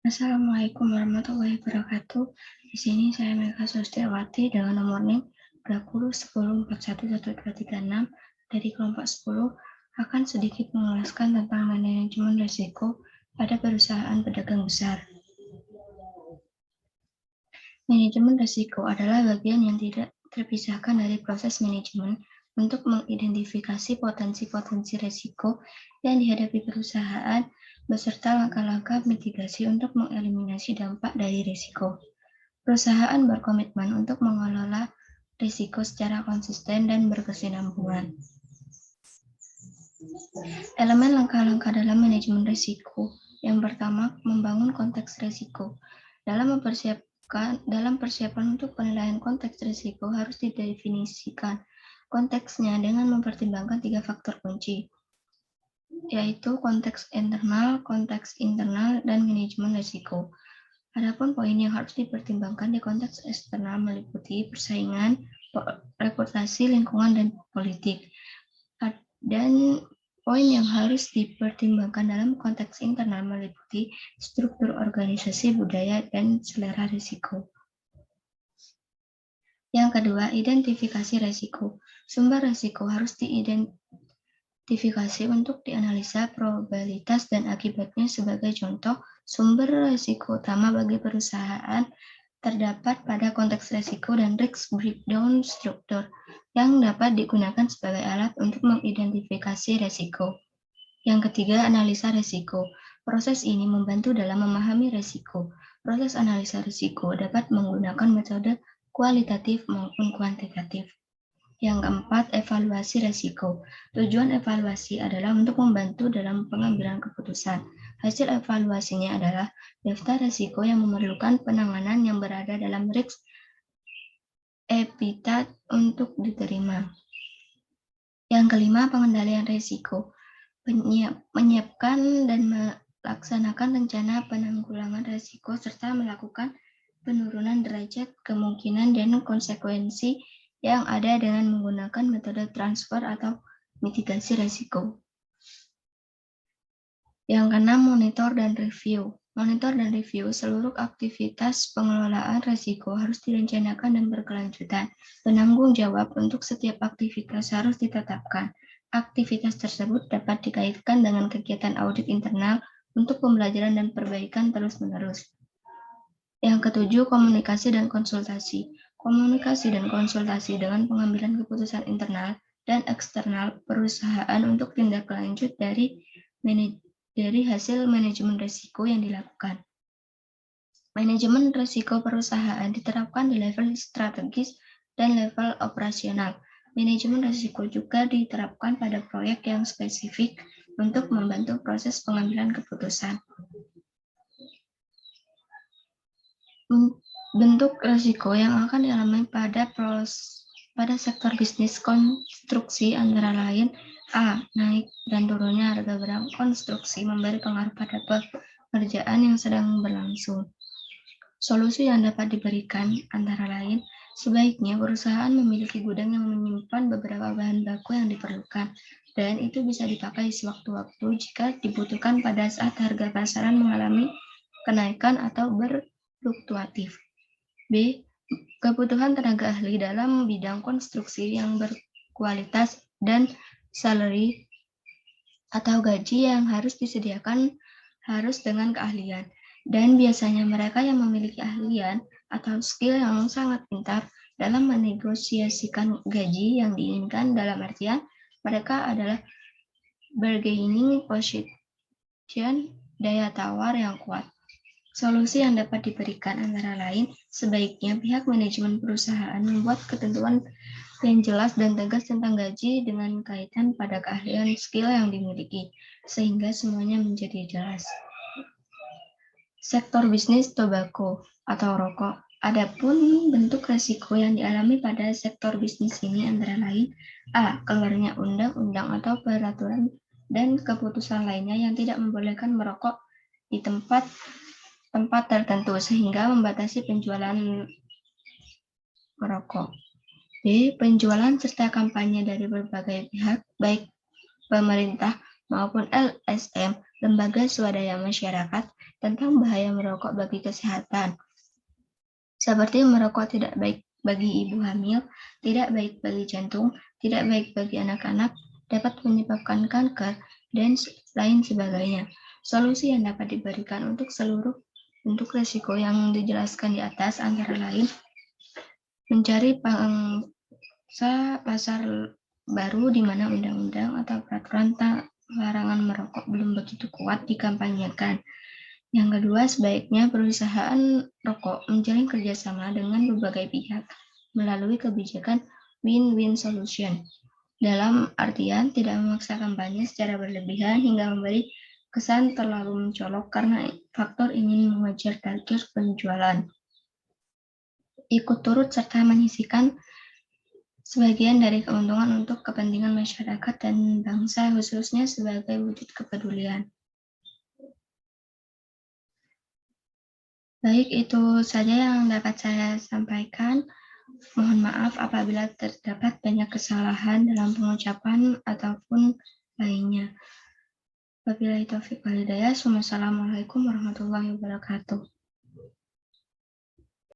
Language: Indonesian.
Assalamualaikum warahmatullahi wabarakatuh. Di sini saya Mega Sustiawati dengan nomor NIM 2010411236 dari kelompok 10 akan sedikit menjelaskan tentang manajemen risiko pada perusahaan pedagang besar. Manajemen risiko adalah bagian yang tidak terpisahkan dari proses manajemen untuk mengidentifikasi potensi-potensi risiko yang dihadapi perusahaan beserta langkah-langkah mitigasi untuk mengeliminasi dampak dari risiko. Perusahaan berkomitmen untuk mengelola risiko secara konsisten dan berkesinambungan. Elemen langkah-langkah dalam manajemen risiko. Yang pertama, membangun konteks risiko. Dalam persiapan untuk penilaian konteks risiko harus didefinisikan konteksnya dengan mempertimbangkan 3 faktor kunci, yaitu konteks internal, dan manajemen risiko. Adapun poin yang harus dipertimbangkan di konteks eksternal meliputi persaingan, reputasi, lingkungan, dan politik. Dan poin yang harus dipertimbangkan dalam konteks internal meliputi struktur organisasi, budaya, dan selera risiko. Yang kedua, identifikasi risiko. Sumber risiko harus diidentifikasi untuk dianalisa probabilitas dan akibatnya. Sebagai contoh, sumber risiko utama bagi perusahaan terdapat pada konteks risiko dan risk breakdown struktur yang dapat digunakan sebagai alat untuk mengidentifikasi risiko. Yang ketiga, analisa risiko. Proses ini membantu dalam memahami risiko. Proses analisa risiko dapat menggunakan metode kualitatif maupun kuantitatif. Yang keempat, evaluasi risiko. Tujuan evaluasi adalah untuk membantu dalam pengambilan keputusan. Hasil evaluasinya adalah daftar risiko yang memerlukan penanganan yang berada dalam risk epithet untuk diterima. Yang kelima, pengendalian risiko. Menyiapkan dan melaksanakan rencana penanggulangan risiko serta melakukan penurunan derajat kemungkinan dan konsekuensi yang ada dengan menggunakan metode transfer atau mitigasi risiko. Yang keenam, monitor dan review. Monitor dan review seluruh aktivitas pengelolaan risiko harus direncanakan dan berkelanjutan. Penanggung jawab untuk setiap aktivitas harus ditetapkan. Aktivitas tersebut dapat dikaitkan dengan kegiatan audit internal untuk pembelajaran dan perbaikan terus-menerus. Yang ketujuh, komunikasi dan konsultasi. Komunikasi dan konsultasi dengan pengambilan keputusan internal dan eksternal perusahaan untuk tindak lanjut dari hasil manajemen risiko yang dilakukan. Manajemen risiko perusahaan diterapkan di level strategis dan level operasional. Manajemen risiko juga diterapkan pada proyek yang spesifik untuk membantu proses pengambilan keputusan. Bentuk risiko yang akan dialami pada sektor bisnis konstruksi antara lain: A. Naik dan turunnya harga barang konstruksi memberi pengaruh pada pekerjaan yang sedang berlangsung. Solusi yang dapat diberikan antara lain, sebaiknya perusahaan memiliki gudang yang menyimpan beberapa bahan baku yang diperlukan, dan itu bisa dipakai sewaktu-waktu jika dibutuhkan pada saat harga pasaran mengalami kenaikan atau berfluktuatif. B. Kebutuhan tenaga ahli dalam bidang konstruksi yang berkualitas dan salary atau gaji yang harus disediakan harus dengan keahlian. Dan biasanya mereka yang memiliki ahlian atau skill yang sangat pintar dalam menegosiasikan gaji yang diinginkan, dalam artian mereka adalah bargaining position, daya tawar yang kuat. Solusi yang dapat diberikan antara lain, sebaiknya pihak manajemen perusahaan membuat ketentuan yang jelas dan tegas tentang gaji dengan kaitan pada keahlian skill yang dimiliki, sehingga semuanya menjadi jelas. Sektor bisnis tobacco atau rokok. Adapun bentuk risiko yang dialami pada sektor bisnis ini antara lain: A. Keluarnya undang-undang atau peraturan dan keputusan lainnya yang tidak membolehkan merokok di tempat tertentu sehingga membatasi penjualan merokok. B. Penjualan serta kampanye dari berbagai pihak, baik pemerintah maupun LSM, lembaga swadaya masyarakat, tentang bahaya merokok bagi kesehatan. Seperti merokok tidak baik bagi ibu hamil, tidak baik bagi jantung, tidak baik bagi anak-anak, dapat menyebabkan kanker, dan lain sebagainya. Solusi yang dapat diberikan untuk seluruh bentuk risiko yang dijelaskan di atas antara lain mencari pangsa pasar baru di mana undang-undang atau peraturan larangan merokok belum begitu kuat dikampanyekan. Yang kedua, sebaiknya perusahaan rokok menjalin kerjasama dengan berbagai pihak melalui kebijakan win-win solution. Dalam artian, tidak memaksa kampanye secara berlebihan hingga memberi kesan terlalu mencolok karena faktor ingin mengejar target penjualan. Ikut turut serta menyisihkan sebagian dari keuntungan untuk kepentingan masyarakat dan bangsa khususnya sebagai wujud kepedulian. Baik, itu saja yang dapat saya sampaikan. Mohon maaf apabila terdapat banyak kesalahan dalam pengucapan ataupun lainnya. Wabillahi taufiq wal hidayah. Wassalamualaikum warahmatullahi wabarakatuh.